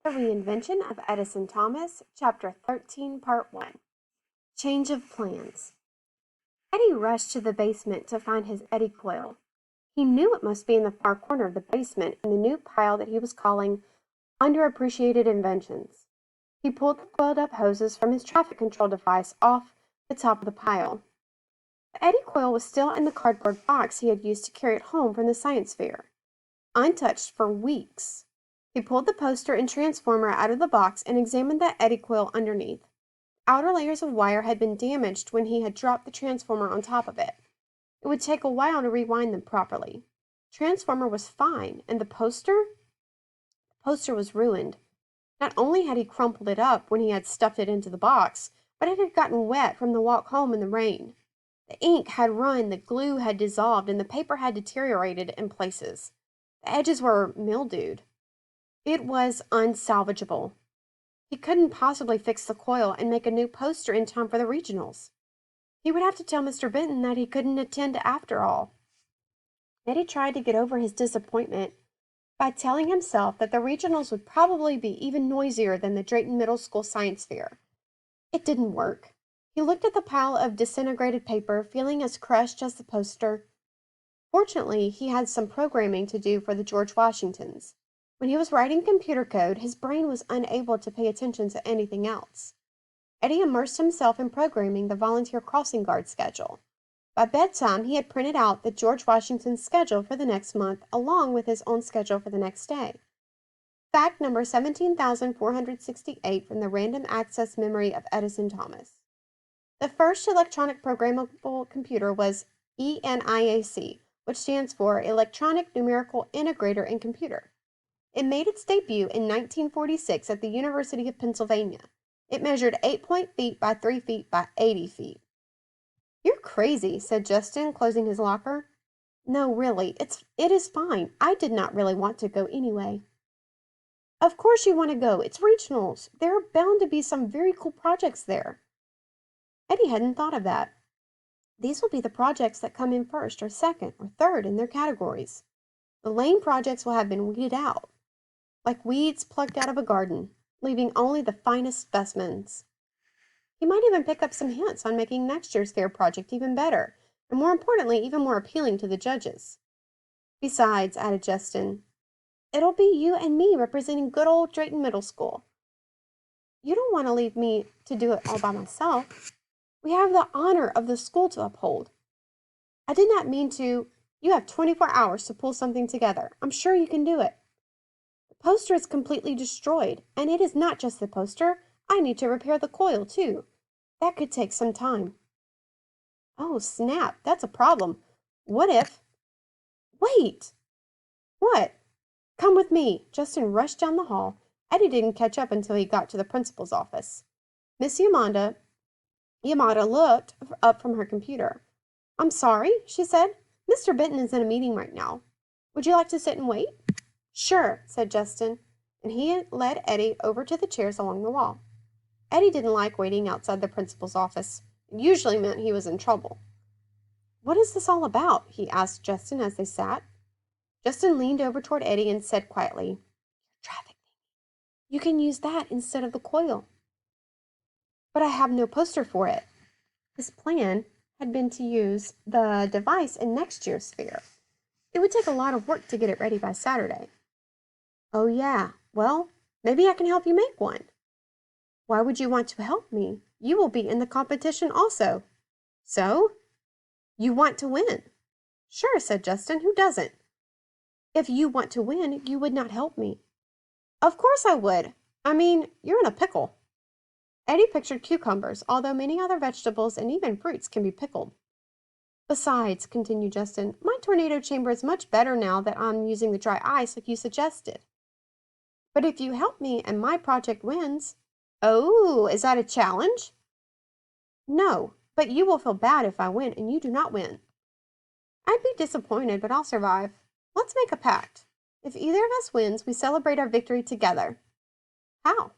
The Reinvention of Edison Thomas, Chapter 13, Part 1. Change of Plans. Eddie rushed to the basement to find his eddy coil. He knew it must be in the far corner of the basement in the new pile that he was calling Underappreciated Inventions. He pulled the coiled up hoses from his traffic control device off the top of the pile. The eddy coil was still in the cardboard box he had used to carry it home from the science fair, untouched for weeks. He pulled the poster and transformer out of the box and examined the eddy coil underneath. Outer layers of wire had been damaged when he had dropped the transformer on top of it. It would take a while to rewind them properly. The transformer was fine, and the poster? The poster was ruined. Not only had he crumpled it up when he had stuffed it into the box, but it had gotten wet from the walk home in the rain. The ink had run, the glue had dissolved, and the paper had deteriorated in places. The edges were mildewed. It was unsalvageable. He couldn't possibly fix the coil and make a new poster in time for the regionals. He would have to tell Mr. Benton that he couldn't attend after all. Eddie tried to get over his disappointment by telling himself that the regionals would probably be even noisier than the Drayton Middle School Science Fair. It didn't work. He looked at the pile of disintegrated paper, feeling as crushed as the poster. Fortunately, he had some programming to do for the George Washingtons. When he was writing computer code, his brain was unable to pay attention to anything else. Eddie immersed himself in programming the volunteer crossing guard schedule. By bedtime, he had printed out the George Washington schedule for the next month, along with his own schedule for the next day. Fact number 17,468 from the random access memory of Edison Thomas. The first electronic programmable computer was ENIAC, which stands for Electronic Numerical Integrator in Computer. It made its debut in 1946 at the University of Pennsylvania. It measured 8 feet by 3 feet by 80 feet. "You're crazy," said Justin, closing his locker. "No, really, it is fine. I did not really want to go anyway." "Of course you want to go. It's regionals. There are bound to be some very cool projects there." Eddie hadn't thought of that. These will be the projects that come in first or second or third in their categories. The lame projects will have been weeded out, like weeds plucked out of a garden, leaving only the finest specimens. He might even pick up some hints on making next year's fair project even better, and more importantly, even more appealing to the judges. "Besides," added Justin, "it'll be you and me representing good old Drayton Middle School. You don't want to leave me to do it all by myself. We have the honor of the school to uphold." "I did not mean to. You have 24 hours to pull something together. I'm sure you can do it." "The poster is completely destroyed, and it is not just the poster. I need to repair the coil, too. That could take some time." "Oh, snap, that's a problem. What if—" "Wait!" "What?" "Come with me." Justin rushed down the hall. Eddie didn't catch up until he got to the principal's office. Miss Yamada looked up from her computer. "I'm sorry," she said. "Mr. Benton is in a meeting right now. Would you like to sit and wait?" "Sure," said Justin, and he led Eddie over to the chairs along the wall. Eddie didn't like waiting outside the principal's office. It usually meant he was in trouble. "What is this all about?" he asked Justin as they sat. Justin leaned over toward Eddie and said quietly, "Your traffic thing. You can use that instead of the coil." "But I have no poster for it." His plan had been to use the device in next year's fair. It would take a lot of work to get it ready by Saturday. "Oh, yeah. Well, maybe I can help you make one." "Why would you want to help me? You will be in the competition also." "So? You want to win." "Sure," said Justin. "Who doesn't?" "If you want to win, you would not help me." "Of course I would. I mean, you're in a pickle." Eddie pictured cucumbers, although many other vegetables and even fruits can be pickled. "Besides," continued Justin, "my tornado chamber is much better now that I'm using the dry ice like you suggested." "But if you help me and my project wins—" "Oh, is that a challenge?" "No, but you will feel bad if I win and you do not win." "I'd be disappointed, but I'll survive. Let's make a pact. If either of us wins, we celebrate our victory together." "How?"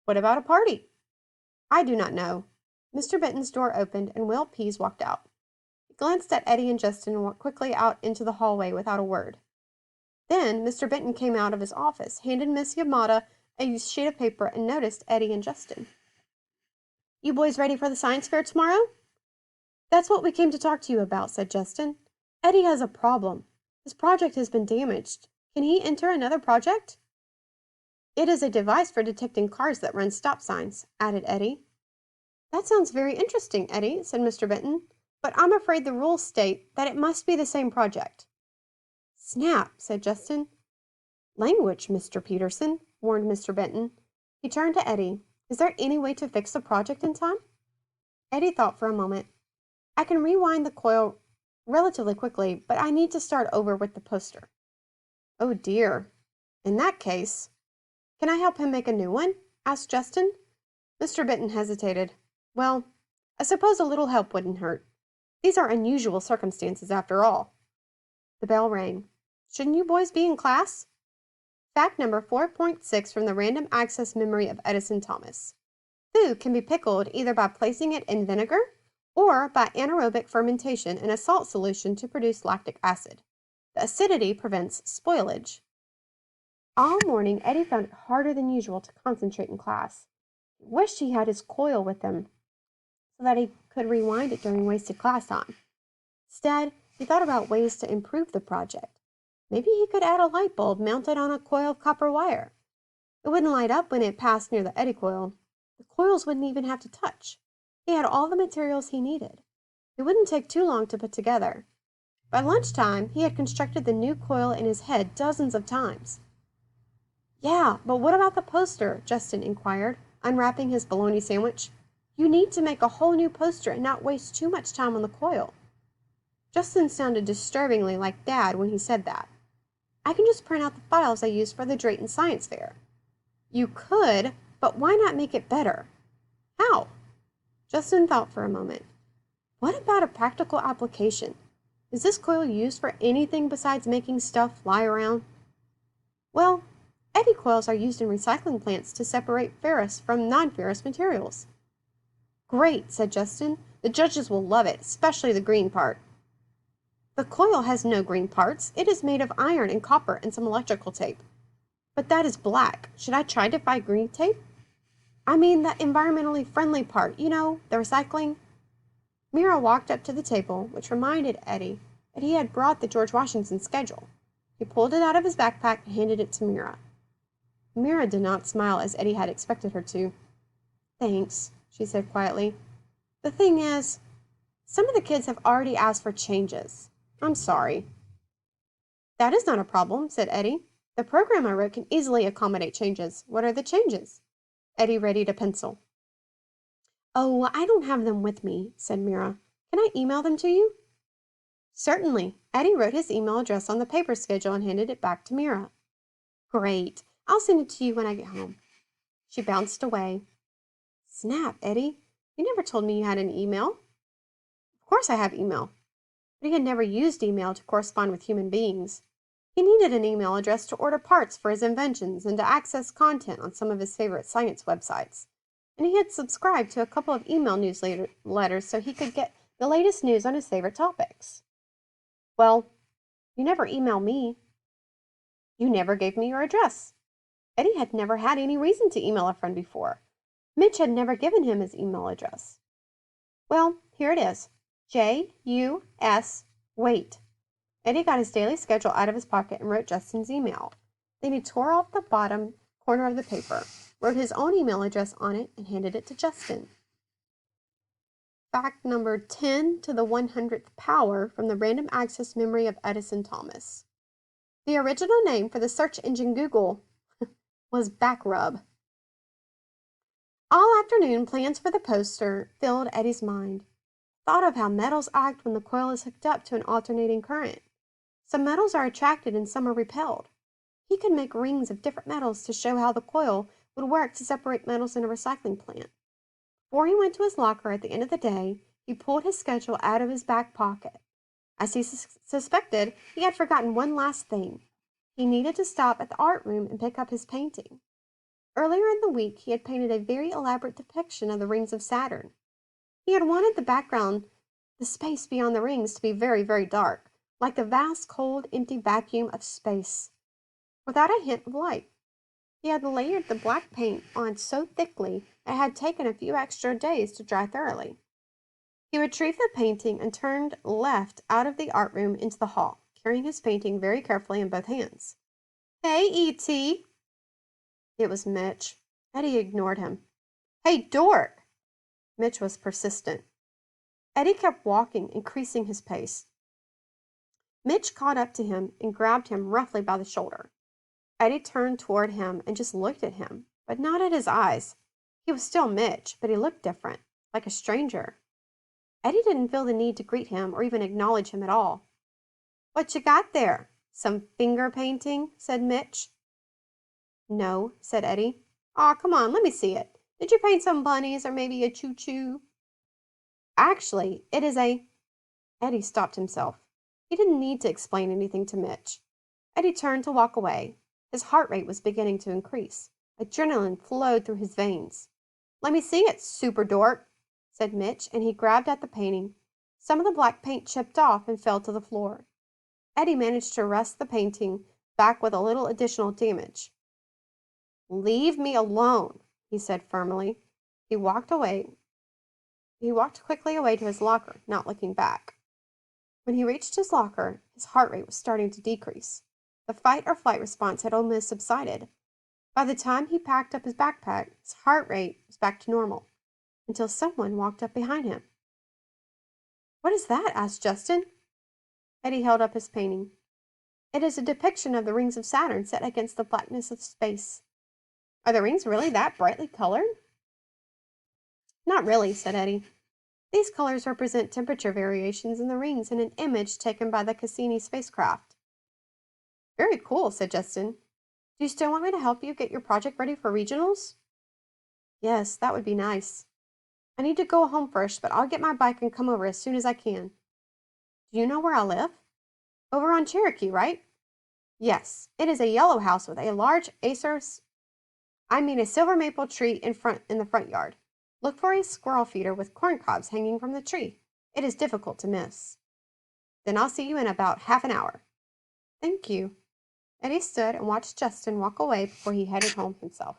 "What about a party?" "I do not know." Mr. Benton's door opened and Will Pease walked out. He glanced at Eddie and Justin and walked quickly out into the hallway without a word. Then Mr. Benton came out of his office, handed Miss Yamada a sheet of paper and noticed Eddie and Justin. "You boys ready for the science fair tomorrow?" "That's what we came to talk to you about," said Justin. "Eddie has a problem. His project has been damaged. Can he enter another project?" "It is a device for detecting cars that run stop signs," added Eddie. "That sounds very interesting, Eddie," said Mr. Benton, "but I'm afraid the rules state that it must be the same project." "Snap," said Justin. "Language, Mr. Peterson," warned Mr. Benton. He turned to Eddie. "Is there any way to fix the project in time?" Eddie thought for a moment. "I can rewind the coil relatively quickly, but I need to start over with the poster." "Oh dear. In that case, can I help him make a new one?" asked Justin. Mr. Benton hesitated. "Well, I suppose a little help wouldn't hurt. These are unusual circumstances after all." The bell rang. "Shouldn't you boys be in class?" Fact number 4.6 from the Random Access Memory of Edison Thomas. Food can be pickled either by placing it in vinegar or by anaerobic fermentation in a salt solution to produce lactic acid. The acidity prevents spoilage. All morning, Eddie found it harder than usual to concentrate in class. He wished he had his coil with him so that he could rewind it during wasted class time. Instead, he thought about ways to improve the project. Maybe he could add a light bulb mounted on a coil of copper wire. It wouldn't light up when it passed near the eddy coil. The coils wouldn't even have to touch. He had all the materials he needed. It wouldn't take too long to put together. By lunchtime, he had constructed the new coil in his head dozens of times. "Yeah, but what about the poster?" Justin inquired, unwrapping his bologna sandwich. "You need to make a whole new poster and not waste too much time on the coil." Justin sounded disturbingly like Dad when he said that. "I can just print out the files I used for the Drayton Science Fair." "You could, but why not make it better?" "How?" Justin thought for a moment. "What about a practical application? Is this coil used for anything besides making stuff fly around?" "Well, eddy coils are used in recycling plants to separate ferrous from non-ferrous materials." "Great," said Justin. "The judges will love it, especially the green part." "The coil has no green parts. It is made of iron and copper and some electrical tape." "But that is black. Should I try to buy green tape?" "I mean the environmentally friendly part, you know, the recycling." Mira walked up to the table, which reminded Eddie that he had brought the George Washington schedule. He pulled it out of his backpack and handed it to Mira. Mira did not smile as Eddie had expected her to. "Thanks," she said quietly. "The thing is, some of the kids have already asked for changes. I'm sorry." "That is not a problem," said Eddie. "The program I wrote can easily accommodate changes. What are the changes?" Eddie readied a pencil. "Oh, I don't have them with me," said Mira. "Can I email them to you?" "Certainly." Eddie wrote his email address on the paper schedule and handed it back to Mira. "Great. I'll send it to you when I get home." She bounced away. "Snap, Eddie. You never told me you had an email." "Of course I have email." But he had never used email to correspond with human beings. He needed an email address to order parts for his inventions and to access content on some of his favorite science websites. And he had subscribed to a couple of email newsletters so he could get the latest news on his favorite topics. "Well, you never emailed me." "You never gave me your address." Eddie had never had any reason to email a friend before. Mitch had never given him his email address. "Well, here it is. J-U-S, wait." Eddie got his daily schedule out of his pocket and wrote Justin's email. Then he tore off the bottom corner of the paper, wrote his own email address on it, and handed it to Justin. Fact number 10 to the 100th power from the Random Access Memory of Edison Thomas. The original name for the search engine Google was Backrub. All afternoon, plans for the poster filled Eddie's mind. Thought of how metals act when the coil is hooked up to an alternating current. Some metals are attracted and some are repelled. He could make rings of different metals to show how the coil would work to separate metals in a recycling plant. Before he went to his locker at the end of the day, he pulled his schedule out of his back pocket. As he suspected, he had forgotten one last thing. He needed to stop at the art room and pick up his painting. Earlier in the week, he had painted a very elaborate depiction of the rings of Saturn. He had wanted the background, the space beyond the rings, to be very, very dark, like the vast, cold, empty vacuum of space, without a hint of light. He had layered the black paint on so thickly it had taken a few extra days to dry thoroughly. He retrieved the painting and turned left out of the art room into the hall, carrying his painting very carefully in both hands. Hey, E.T. It was Mitch. Eddie ignored him. Hey, dork! Mitch was persistent. Eddie kept walking, increasing his pace. Mitch caught up to him and grabbed him roughly by the shoulder. Eddie turned toward him and just looked at him, but not at his eyes. He was still Mitch, but he looked different, like a stranger. Eddie didn't feel the need to greet him or even acknowledge him at all. What you got there? Some finger painting? Said Mitch. No, said Eddie. Aw, come on, let me see it. Did you paint some bunnies or maybe a choo-choo? Actually, it is a... Eddie stopped himself. He didn't need to explain anything to Mitch. Eddie turned to walk away. His heart rate was beginning to increase. Adrenaline flowed through his veins. Let me see it, super dork, said Mitch, and he grabbed at the painting. Some of the black paint chipped off and fell to the floor. Eddie managed to wrest the painting back with a little additional damage. Leave me alone, he said firmly. He walked quickly away to his locker, not looking back. When he reached his locker, his heart rate was starting to decrease. The fight or flight response had almost subsided. By the time he packed up his backpack, his heart rate was back to normal, until someone walked up behind him. What is that? Asked Justin. Eddie held up his painting. It is a depiction of the rings of Saturn set against the blackness of space. Are the rings really that brightly colored? Not really, said Eddie. These colors represent temperature variations in the rings in an image taken by the Cassini spacecraft. Very cool, said Justin. Do you still want me to help you get your project ready for regionals? Yes, that would be nice. I need to go home first, but I'll get my bike and come over as soon as I can. Do you know where I live? Over on Cherokee, right? Yes, it is a yellow house with a large a silver maple tree in the front yard. Look for a squirrel feeder with corn cobs hanging from the tree. It is difficult to miss. Then I'll see you in about half an hour. Thank you. Eddie stood and watched Justin walk away before he headed home himself.